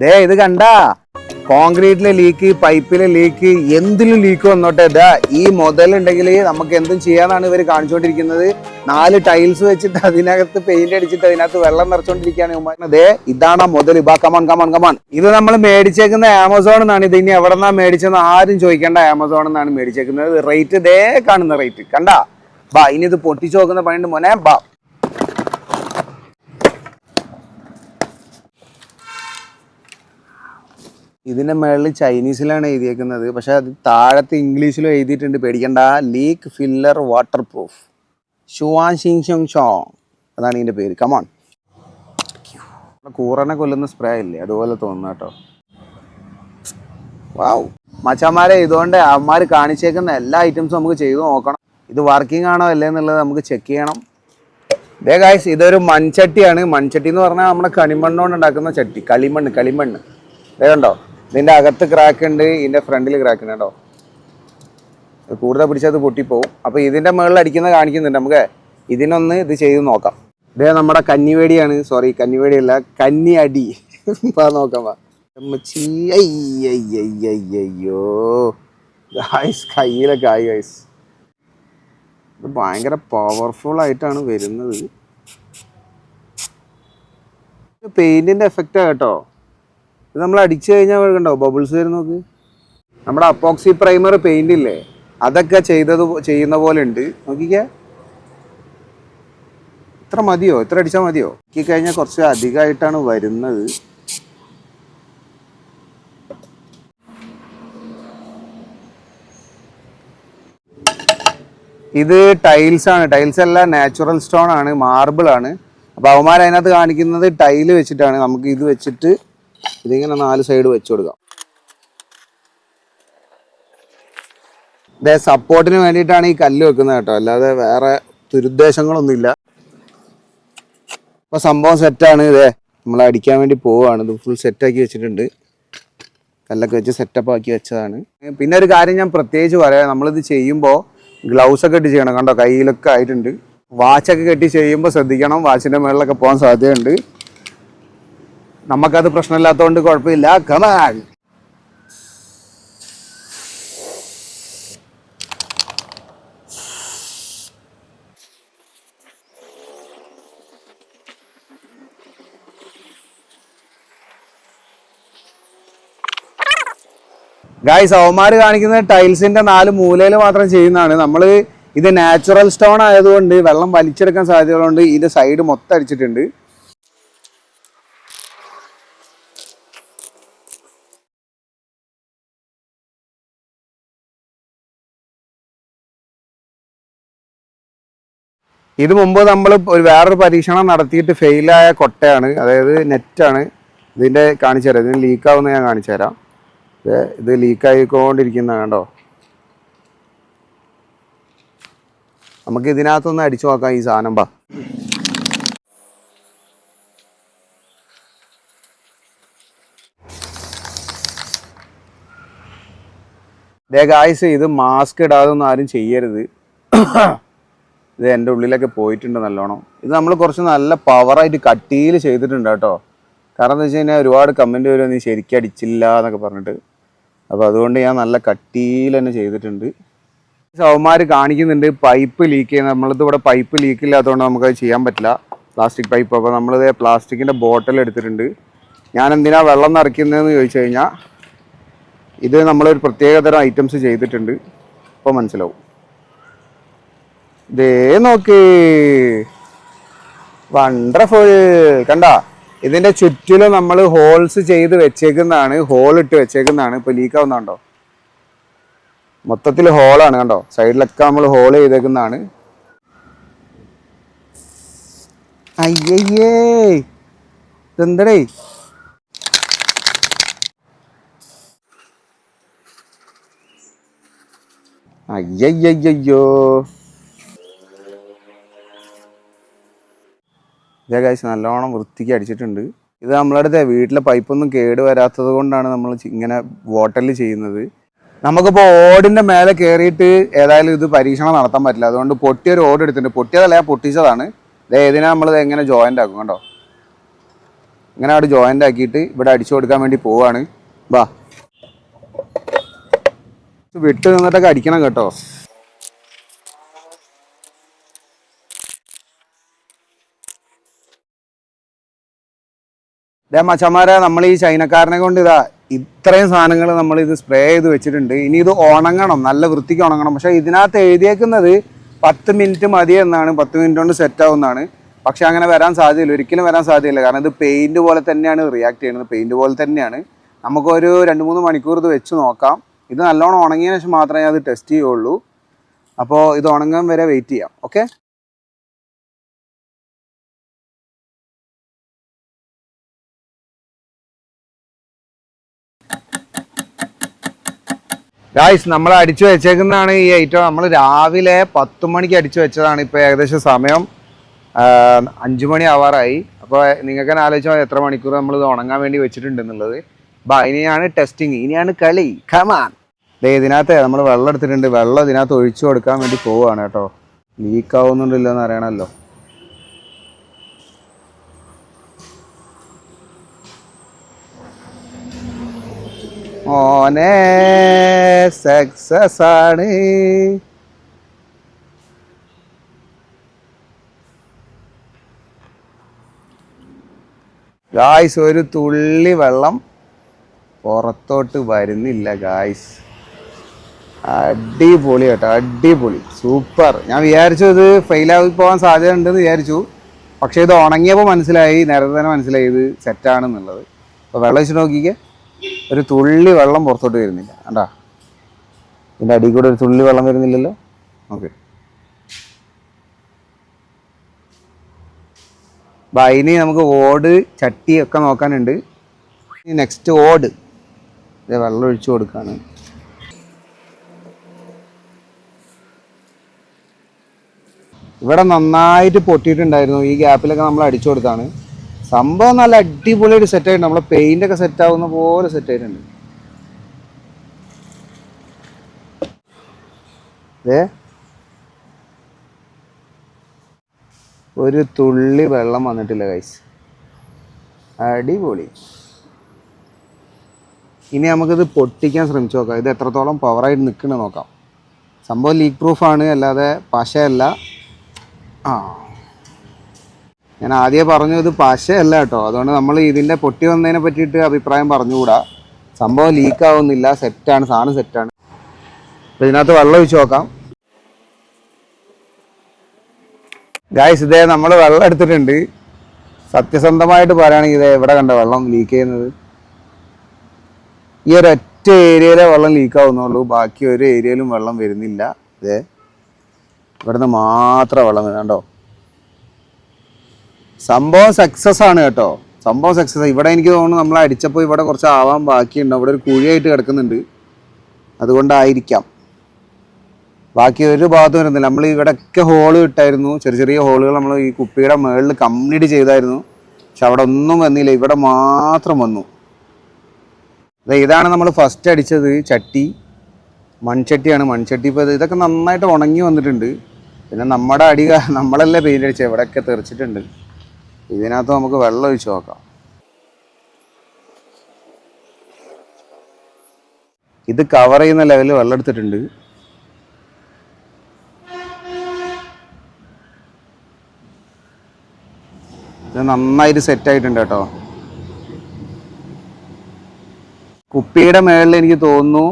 ദേ ഇത് കണ്ടാ, കോൺക്രീറ്റിലെ leak, പൈപ്പിലെ leak, എന്തിലും ലീക്ക് വന്നോട്ടെ. ഇതാ ഈ മുതലുണ്ടെങ്കിൽ നമുക്ക് എന്തും ചെയ്യാന്നാണ് ഇവർ കാണിച്ചുകൊണ്ടിരിക്കുന്നത്. 4 ടൈൽസ് വെച്ചിട്ട് അതിനകത്ത് പെയിന്റ് അടിച്ചിട്ട് അതിനകത്ത് വെള്ളം നിറച്ചോണ്ടിരിക്കുകയാണ്. അതെ ഇതാണ് ആ മുതൽ. കമാൺ. ഇത് നമ്മൾ മേടിച്ചേക്കുന്ന ആമസോണിൽ നിന്നാണ്. ഇത് ഇനി എവിടെ നിന്നാണ് മേടിച്ചെന്ന് ആരും ചോദിക്കേണ്ട. ആമസോണിൽ നിന്നാണ് മേടിച്ചേക്കുന്നത്. റേറ്റ് ദേ കാണുന്ന റേറ്റ് കണ്ടാ. ബാ ഇനി ഇത് പൊട്ടിച്ചു നോക്കുന്ന പണിയുണ്ട് മോനെ. ബാ ഇതിന്റെ മേളിൽ ചൈനീസിലാണ് എഴുതിയേക്കുന്നത്, പക്ഷെ അത് താഴത്ത് ഇംഗ്ലീഷിലും എഴുതിയിട്ടുണ്ട്. പേടിക്കണ്ട. Leak filler water proof Xuan Xing Zhong Zhong, അതാണ് ഇതിന്റെ പേര്. കമോൺ. കൂറനെ കൊല്ലുന്ന സ്പ്രേ ഇല്ലേ, അതുപോലെ തോന്നുന്നു കേട്ടോ. വാവ് മച്ചന്മാരെ, ഇതുകൊണ്ട് അവന്മാർ കാണിച്ചേക്കുന്ന എല്ലാ ഐറ്റംസും നമുക്ക് ചെയ്തു നോക്കണം. ഇത് വർക്കിംഗ് ആണോ അല്ലേ എന്നുള്ളത് നമുക്ക് ചെക്ക് ചെയ്യണം. ദേ ഗായ്സ്, ഇതൊരു മൺചട്ടിയാണ്. മൺചട്ടി എന്ന് പറഞ്ഞാൽ നമ്മുടെ കളിമണ്ണോണ്ട് ഉണ്ടാക്കുന്ന ചട്ടി. കളിമണ്ണ് ദേ കണ്ടോ. ഇതിൻ്റെ അകത്ത് ക്രാക്ക് ഉണ്ട്, ഇതിൻ്റെ ഫ്രണ്ടിൽ ക്രാക്ക് ഉണ്ട് കേട്ടോ. കൂടുതൽ പിടിച്ചത് പൊട്ടിപ്പോവും. അപ്പോൾ ഇതിൻ്റെ മുകളിൽ അടിക്കുന്നത് കാണിക്കുന്നുണ്ട്. നമുക്ക് ഇതിനൊന്ന് ഇത് ചെയ്ത് നോക്കാം. ഇതേ നമ്മുടെ കന്നിവേടിയാണ്. സോറി, കന്നിവേടിയല്ല, കന്നി അടി. നോക്കാം. അയ്യോ ഗായ്സ്, കയ്യിലൊക്കെ ആയി ഗായ്സ്. ഇത് ഭയങ്കര പവർഫുൾ ആയിട്ടാണ് വരുന്നത്. പെയിന്റിന്റെ എഫക്റ്റാ കേട്ടോ. ഇത് നമ്മൾ അടിച്ചു കഴിഞ്ഞാൽ കണ്ടോ ബബിൾസ് വരും. നോക്ക്, നമ്മുടെ അപ്പോക്സി പ്രൈമർ പെയിന്റ് ഇല്ലേ, അതൊക്കെ ചെയ്യുന്ന പോലെ ഉണ്ട്. നോക്കിക്കേ, ഇത്ര മതിയോ? ഇത്ര അടിച്ചാൽ മതിയോ? കഴിഞ്ഞാൽ കുറച്ച് അധികമായിട്ടാണ് വരുന്നത്. ഇത് ടൈൽസ് ആണ്. ടൈൽസ് അല്ല, നാച്ചുറൽ സ്റ്റോൺ ആണ്, മാർബിൾ ആണ്. അപ്പോൾ അവന്മാർ അതിനകത്ത് കാണിക്കുന്നത് ടൈല് വെച്ചിട്ടാണ്. നമുക്ക് ഇത് വെച്ചിട്ട് ഇതിങ്ങനെ 4 സൈഡ് വെച്ചു കൊടുക്കാം. ഇതേ സപ്പോർട്ടിന് വേണ്ടിയിട്ടാണ് ഈ കല്ല് വെക്കുന്നത് കേട്ടോ, അല്ലാതെ വേറെ ദുരുദ്ദേശങ്ങളൊന്നുമില്ല. അപ്പോൾ സംഭവം സെറ്റാണ്. ഇതേ നമ്മൾ അടിക്കാൻ വേണ്ടി പോവുകയാണ്. ഇത് ഫുൾ സെറ്റാക്കി വെച്ചിട്ടുണ്ട്. കല്ലൊക്കെ വെച്ച് സെറ്റപ്പ് ആക്കി വെച്ചതാണ്. പിന്നെ ഒരു കാര്യം ഞാൻ പ്രത്യേകിച്ച് പറയാം, നമ്മളിത് ചെയ്യുമ്പോൾ ഗ്ലൗസ് ഒക്കെ ഇട്ട് ചെയ്യണം. കണ്ടോ, കയ്യിലൊക്കെ ആയിട്ടുണ്ട്. വാച്ചൊക്കെ കെട്ടി ചെയ്യുമ്പോൾ ശ്രദ്ധിക്കണം, വാച്ചിൻ്റെ മുകളിലൊക്കെ പോകാൻ സാധ്യതയുണ്ട്. നമുക്കത് പ്രശ്നമില്ലാത്തതുകൊണ്ട് കുഴപ്പമില്ല. കമാൻ. ഗായ്സ്, അവന്മാർ കാണിക്കുന്നത് ടൈൽസിന്റെ 4 മൂലയിൽ മാത്രം ചെയ്യുന്നതാണ്. നമ്മൾ ഇത് നാച്ചുറൽ സ്റ്റോൺ ആയതുകൊണ്ട് വെള്ളം വലിച്ചെടുക്കാൻ സാധ്യതകളുണ്ട്. ഇതിന്റെ സൈഡ് മൊത്തം അടിച്ചിട്ടുണ്ട്. ഇത് മുമ്പ് നമ്മൾ വേറൊരു പരീക്ഷണം നടത്തിയിട്ട് ഫെയിലായ കൊട്ടയാണ്, അതായത് നെറ്റാണ്. ഇതിൻ്റെ കാണിച്ചു തരാം. ഇതിന് ലീക്കാവുന്ന ഞാൻ കാണിച്ചു തരാം. ഇത് ലീക്കായിക്കൊണ്ടിരിക്കുന്ന കണ്ടോ. നമുക്ക് ഇതിനകത്തൊന്ന് അടിച്ചു നോക്കാം ഈ സാധനം. ബാ ഗായ്സ്, ഇത് മാസ്ക് ഇടാതെ ഒന്നും ആരും ചെയ്യരുത്. ഇത് എൻ്റെ ഉള്ളിലൊക്കെ പോയിട്ടുണ്ട് നല്ലോണം. ഇത് നമ്മൾ കുറച്ച് നല്ല പവറായിട്ട് കട്ടിയിൽ ചെയ്തിട്ടുണ്ട് കേട്ടോ. കാരണം എന്താ വെച്ച് കഴിഞ്ഞാൽ ഒരുപാട് കമൻറ്റ് വരും, നീ ശരിക്കും അടിച്ചില്ല എന്നൊക്കെ പറഞ്ഞിട്ട്. അപ്പോൾ അതുകൊണ്ട് ഞാൻ നല്ല കട്ടിയിൽ തന്നെ ചെയ്തിട്ടുണ്ട്. അവന്മാർ കാണിക്കുന്നുണ്ട് പൈപ്പ് ലീക്ക് ചെയ്യുന്നത്. നമ്മളിത് ഇവിടെ പൈപ്പ് ലീക്ക് ഇല്ലാത്തതുകൊണ്ട് നമുക്കത് ചെയ്യാൻ പറ്റില്ല, പ്ലാസ്റ്റിക് പൈപ്പ്. അപ്പോൾ നമ്മളിത് പ്ലാസ്റ്റിക്കിൻ്റെ ബോട്ടിൽ എടുത്തിട്ടുണ്ട്. ഞാൻ എന്തിനാ വെള്ളം നിറയ്ക്കുന്നതെന്ന് ചോദിച്ചു കഴിഞ്ഞാൽ, ഇത് നമ്മളൊരു പ്രത്യേകതരം ഐറ്റംസ് ചെയ്തിട്ടുണ്ട്. അപ്പോൾ മനസ്സിലാവും. ദേ നോക്ക്, വണ്ടർഫുൾ. കണ്ടാ, ഇതിന്റെ ചുറ്റിലും നമ്മൾ ഹോൾസ് ചെയ്ത് വെച്ചേക്കുന്നതാണ്, ഹോൾ ഇട്ട് വെച്ചേക്കുന്നതാണ്. ഇപ്പൊ ലീക്ക് ആവുന്നുണ്ടോ? മൊത്തത്തിൽ ഹോളാണ് കണ്ടോ. സൈഡിലൊക്കെ നമ്മൾ ഹോൾ ചെയ്തേക്കുന്നതാണ്. അയ്യയ്യേ, ഇതെന്തടേ? അയ്യയ്യോ. ഇതേ ഗൈസ്, നല്ലോണം വൃത്തിക്ക് അടിച്ചിട്ടുണ്ട്. ഇത് നമ്മളടുത്ത് വീട്ടിലെ പൈപ്പൊന്നും കേട് വരാത്തത് കൊണ്ടാണ് നമ്മൾ ഇങ്ങനെ ബോട്ടിൽ ചെയ്യുന്നത്. നമുക്കിപ്പോൾ ഓടിൻ്റെ മേലെ കയറിയിട്ട് ഏതായാലും ഇത് പരീക്ഷണം നടത്താൻ പറ്റില്ല. അതുകൊണ്ട് പൊട്ടിയൊരു ഓട് എടുത്തിട്ടുണ്ട്. പൊട്ടിയതല്ല, പൊട്ടിച്ചതാണ്. ഇത് ഏതിനാ നമ്മളിത് എങ്ങനെ ജോയിൻ്റ് ആക്കും കണ്ടോ. ഇങ്ങനെ അവിടെ ജോയിൻ്റ് ആക്കിയിട്ട് ഇവിടെ അടിച്ചു കൊടുക്കാൻ വേണ്ടി പോവാണ്. ബാ, വിട്ട് നിന്നിട്ടൊക്കെ അടിക്കണം കേട്ടോ. ഇതേ മച്ചന്മാരെ, നമ്മൾ ഈ ചൈനക്കാരനെ കൊണ്ട് ഇത്രയും സാധനങ്ങൾ നമ്മൾ ഇത് സ്പ്രേ ചെയ്ത് വെച്ചിട്ടുണ്ട്. ഇനി ഇത് ഉണങ്ങണം, നല്ല വൃത്തിക്ക് ഉണങ്ങണം. പക്ഷേ ഇതിനകത്ത് എഴുതിയേക്കുന്നത് 10 മിനിറ്റ് മതി എന്നാണ്, 10 മിനിറ്റ് കൊണ്ട് സെറ്റ് ആവുന്നതാണ്. പക്ഷെ അങ്ങനെ വരാൻ സാധ്യതയില്ല, ഒരിക്കലും വരാൻ സാധ്യതയില്ല. കാരണം ഇത് പെയിൻറ് പോലെ തന്നെയാണ് റിയാക്ട് ചെയ്യുന്നത്, പെയിൻറ് പോലെ തന്നെയാണ്. നമുക്കൊരു 2-3 മണിക്കൂർ ഇത് വെച്ച് നോക്കാം. ഇത് നല്ലോണം ഉണങ്ങിയതിന് ശേഷം മാത്രമേ അത് ടെസ്റ്റ് ചെയ്യുള്ളൂ. അപ്പോൾ ഇത് ഉണങ്ങാൻ വരെ വെയിറ്റ് ചെയ്യാം. ഓക്കെ. ഗായ്സ്, നമ്മൾ അടിച്ചു വെച്ചേക്കുന്നതാണ് ഈ ഐറ്റം. നമ്മൾ രാവിലെ 10 മണിക്ക് അടിച്ചു വെച്ചതാണ്. ഇപ്പോൾ ഏകദേശം സമയം 5 മണി ആവാറായി. അപ്പോൾ നിങ്ങൾക്ക് തന്നെ ആലോചിച്ചാൽ എത്ര മണിക്കൂർ നമ്മൾ ഇത് ഉണങ്ങാൻ വേണ്ടി വെച്ചിട്ടുണ്ടെന്നുള്ളത്. ഇനിയാണ് ടെസ്റ്റിങ്, ഇനിയാണ് കളി. കമാൻ. ഇതിനകത്ത് നമ്മൾ വെള്ളം എടുത്തിട്ടുണ്ട്. വെള്ളം ഇതിനകത്ത് ഒഴിച്ചു കൊടുക്കാൻ വേണ്ടി പോവുകയാണ് കേട്ടോ. ലീക്ക് ആവുന്നുണ്ടല്ലോ എന്ന് അറിയണമല്ലോ. ഓനെ സക്സസ് ആണ്. ഗായ്സ്, ഒരു തുള്ളി വെള്ളം പുറത്തോട്ട് വരുന്നില്ല ഗായ്സ്. അടിപൊളി കേട്ടോ, അടിപൊളി, സൂപ്പർ. ഞാൻ വിചാരിച്ചു ഇത് ഫെയിലായി പോകാൻ സാധ്യത ഉണ്ടെന്ന് വിചാരിച്ചു. പക്ഷേ ഇത് ഉണങ്ങിയപ്പോൾ മനസ്സിലായി, നേരത്തെ തന്നെ മനസ്സിലായി ഇത് സെറ്റാണെന്നുള്ളത്. അപ്പോൾ വെള്ളം വെച്ച് നോക്കിക്കേ, ഒരു തുള്ളി വെള്ളം പുറത്തോട്ട് വരുന്നില്ല. കണ്ടാ, ഇതിൻ്റെ അടിയിൽ കൂടെ ഒരു തുള്ളി വെള്ളം വരുന്നില്ലല്ലോ. ഓക്കെ, ഇനി നമുക്ക് ഓട്, ചട്ടി ഒക്കെ നോക്കാനുണ്ട്. ഇനി നെക്സ്റ്റ് ഓട്. ഇത് വെള്ളം ഒഴിച്ചു കൊടുക്കാണ്. ഇവിടെ നന്നായിട്ട് പൊട്ടിയിട്ടുണ്ടായിരുന്നു. ഈ ഗ്യാപ്പിലൊക്കെ നമ്മൾ അടിച്ചു കൊടുത്താണ്. സംഭവം നല്ല അടിപൊളിയായിട്ട് സെറ്റ് ആയിട്ടുണ്ട്. നമ്മളെ പെയിൻ്റൊക്കെ സെറ്റ് ആവുന്ന പോലെ സെറ്റ് ആയിട്ടുണ്ട്. ഒരു തുള്ളി വെള്ളം വന്നിട്ടില്ല ഗൈസ്. അടിപൊളി. ഇനി നമുക്കിത് പൊട്ടിക്കാൻ ശ്രമിച്ചു നോക്കാം. ഇത് എത്രത്തോളം പവറായിട്ട് നിൽക്കണമെന്ന് നോക്കാം. സംഭവം ലീക്ക് പ്രൂഫാണ്, അല്ലാതെ പശയല്ല. ഞാൻ ആദ്യമേ പറഞ്ഞു ഇത് പശയല്ല കേട്ടോ. അതുകൊണ്ട് നമ്മൾ ഇതിൻ്റെ പൊട്ടി വന്നതിനെ പറ്റിയിട്ട് അഭിപ്രായം പറഞ്ഞുകൂടാ. സംഭവം ലീക്കാവുന്നില്ല, സെറ്റാണ്, സാധനം സെറ്റാണ്. അപ്പോൾ ഇതിനകത്ത് വെള്ളം ഒഴിച്ച് നോക്കാം. ഗായ്സ്, ഇതേ നമ്മൾ വെള്ളം എടുത്തിട്ടുണ്ട്. സത്യസന്ധമായിട്ട് പറയുകയാണെങ്കിൽ ഇതേ ഇവിടെ കണ്ട വെള്ളം ലീക്ക് ചെയ്യുന്നത്. ഈ ഒരൊറ്റ ഏരിയയിലെ വെള്ളം ലീക്കാവുന്നുള്ളൂ, ബാക്കി ഒരു ഏരിയയിലും വെള്ളം വരുന്നില്ല. ഇതേ ഇവിടുന്ന് മാത്രം വെള്ളം വരുന്നുണ്ടോ. സംഭവം സക്സസ് ആണ് കേട്ടോ, സംഭവം സക്സസ്. ഇവിടെ എനിക്ക് തോന്നുന്നു നമ്മൾ അടിച്ചപ്പോൾ ഇവിടെ കുറച്ച് ആവാൻ ബാക്കിയുണ്ട്. അവിടെ ഒരു കുഴിയായിട്ട് കിടക്കുന്നുണ്ട്, അതുകൊണ്ടായിരിക്കാം. ബാക്കി ഒരു ഭാഗത്തും വരുന്നില്ല. നമ്മൾ ഇവിടെയൊക്കെ ഹോള് ഇട്ടായിരുന്നു, ചെറിയ ചെറിയ ഹോളുകൾ നമ്മൾ ഈ കുപ്പിയുടെ മുകളിൽ കംപ്ലീറ്റ് ചെയ്തായിരുന്നു. പക്ഷെ അവിടെ ഒന്നും വന്നില്ല, ഇവിടെ മാത്രം വന്നു. ഇതാണ് നമ്മൾ ഫസ്റ്റ് അടിച്ചത് ചട്ടി, മൺചട്ടിയാണ്. മൺചട്ടി ഇപ്പോൾ ഇതൊക്കെ നന്നായിട്ട് ഉണങ്ങി വന്നിട്ടുണ്ട്. പിന്നെ നമ്മുടെ നമ്മളല്ലേ പെയിൻ്റ് അടിച്ചത്, ഇവിടെയൊക്കെ തെറിച്ചിട്ടുണ്ട്. ഇതിനകത്ത് നമുക്ക് വെള്ളം ഒഴിച്ച് നോക്കാം. ഇത് കവർ ചെയ്യുന്ന ലെവലിൽ വെള്ളം എടുത്തിട്ടുണ്ട്. ഇത് നന്നായിട്ട് സെറ്റായിട്ടുണ്ട് കേട്ടോ. കുപ്പിയുടെ മുകളിൽ എനിക്ക് തോന്നുന്നു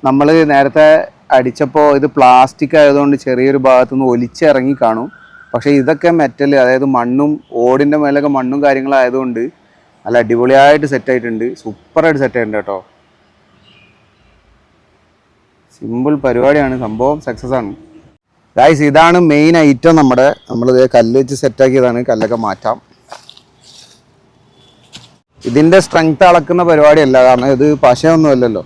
നമ്മൾ നേരത്തെ അടിച്ചപ്പോൾ ഇത് പ്ലാസ്റ്റിക് ആയതുകൊണ്ട് ചെറിയൊരു ഭാഗത്തുനിന്ന് ഒലിച്ചിറങ്ങി കാണും. പക്ഷേ ഇതൊക്കെ മെറ്റൽ, അതായത് മണ്ണും ഓടിൻ്റെ മേലൊക്കെ മണ്ണും കാര്യങ്ങളായതുകൊണ്ട് നല്ല അടിപൊളിയായിട്ട് സെറ്റായിട്ടുണ്ട്, സൂപ്പറായിട്ട് സെറ്റായിട്ടുണ്ട് കേട്ടോ. സിമ്പിൾ പരിപാടിയാണ്, സംഭവം സക്സസ് ആണ് ഗായ്സ്. ഇതാണ് മെയിൻ ഐറ്റം. നമ്മളിത് കല്ല് വെച്ച് സെറ്റാക്കിയതാണ്. കല്ലൊക്കെ മാറ്റാം. ഇതിൻ്റെ സ്ട്രെങ്ത് അളക്കുന്ന പരിപാടിയല്ല, കാരണം ഇത് പശയൊന്നുമല്ലല്ലോ.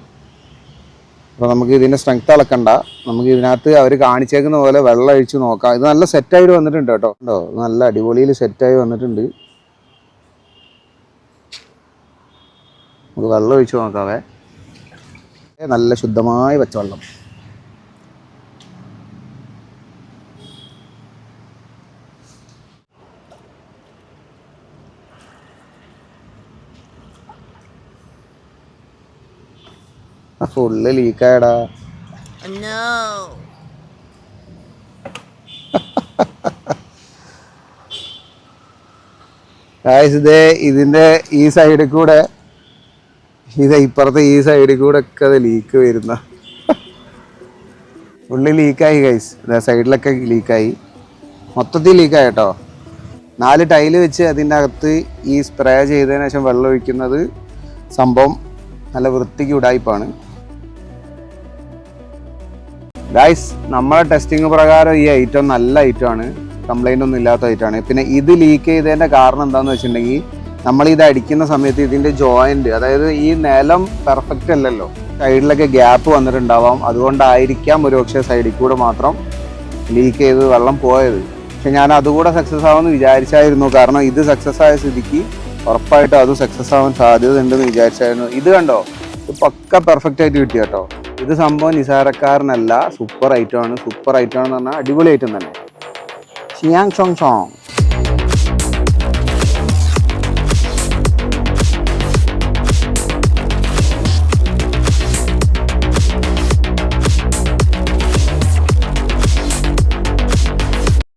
അപ്പോൾ നമുക്ക് ഇതിൻ്റെ സ്ട്രെങ്ത് അളക്കണ്ട. നമുക്ക് ഇതിനകത്ത് അവർ കാണിച്ചേക്കുന്ന പോലെ വെള്ളം ഒഴിച്ച് നോക്കാം. ഇത് നല്ല സെറ്റായിട്ട് വന്നിട്ടുണ്ട് കേട്ടോ. നല്ല അടിപൊളിയിൽ സെറ്റായി വന്നിട്ടുണ്ട്. നമുക്ക് വെള്ളം ഒഴിച്ച് നോക്കാവേ. നല്ല ശുദ്ധമായ പച്ചവെള്ളം. ഫുള്ള് ലീക്കായടാ. ഇതേ ഇതിന്റെ ഈ സൈഡിൽ കൂടെ ഇപ്പുറത്തെ ഈ സൈഡിൽ കൂടെ ഒക്കെ അത് ലീക്ക് വരുന്ന ഫുള്ള് ലീക്കായി ഗൈസ്. സൈഡിലൊക്കെ ലീക്കായി, മൊത്തത്തിൽ ലീക്കായി കേട്ടോ. 4 ടൈല് വെച്ച് അതിൻ്റെ അകത്ത് ഈ സ്പ്രേ ചെയ്തതിന് ശേഷം വെള്ളം ഒഴിക്കുന്നത് സംഭവം നല്ല വൃത്തിക്ക് ഉടായിപ്പാണ് ഗൈസ്. നമ്മളെ ടെസ്റ്റിംഗ് പ്രകാരം ഈ ഐറ്റം നല്ല ഐറ്റമാണ്, കംപ്ലൈൻ്റ് ഒന്നും ഇല്ലാത്ത ഐറ്റമാണ്. പിന്നെ ഇത് ലീക്ക് ചെയ്തതിൻ്റെ കാരണം എന്താണെന്ന് വെച്ചിട്ടുണ്ടെങ്കിൽ നമ്മളിത് അടിക്കുന്ന സമയത്ത് ഇതിൻ്റെ ജോയിൻറ്റ്, അതായത് ഈ നിലം പെർഫെക്റ്റ് അല്ലല്ലോ, സൈഡിലൊക്കെ ഗ്യാപ്പ് വന്നിട്ടുണ്ടാവാം. അതുകൊണ്ടായിരിക്കാം ഒരുപക്ഷെ സൈഡിൽ കൂടെ മാത്രം ലീക്ക് ചെയ്ത് വെള്ളം പോയത്. പക്ഷെ ഞാൻ അതുകൂടെ സക്സസ് ആവുമെന്ന് വിചാരിച്ചായിരുന്നു. കാരണം ഇത് സക്സസ് ആയ സ്ഥിതിക്ക് ഉറപ്പായിട്ടും അതും സക്സസ് ആവാൻ സാധ്യത ഉണ്ടെന്ന് വിചാരിച്ചായിരുന്നു. ഇത് കണ്ടോ, ഇത് പക്ക പെർഫെക്റ്റ് ആയിട്ട് കിട്ടി കേട്ടോ. ഇത് സംഭവം നിസാരക്കാരനല്ല, സൂപ്പർ ഐറ്റം ആണ്. സൂപ്പർ ഐറ്റം എന്ന് പറഞ്ഞാൽ അടിപൊളി ഐറ്റം തന്നെ. Xiang Chong Chong.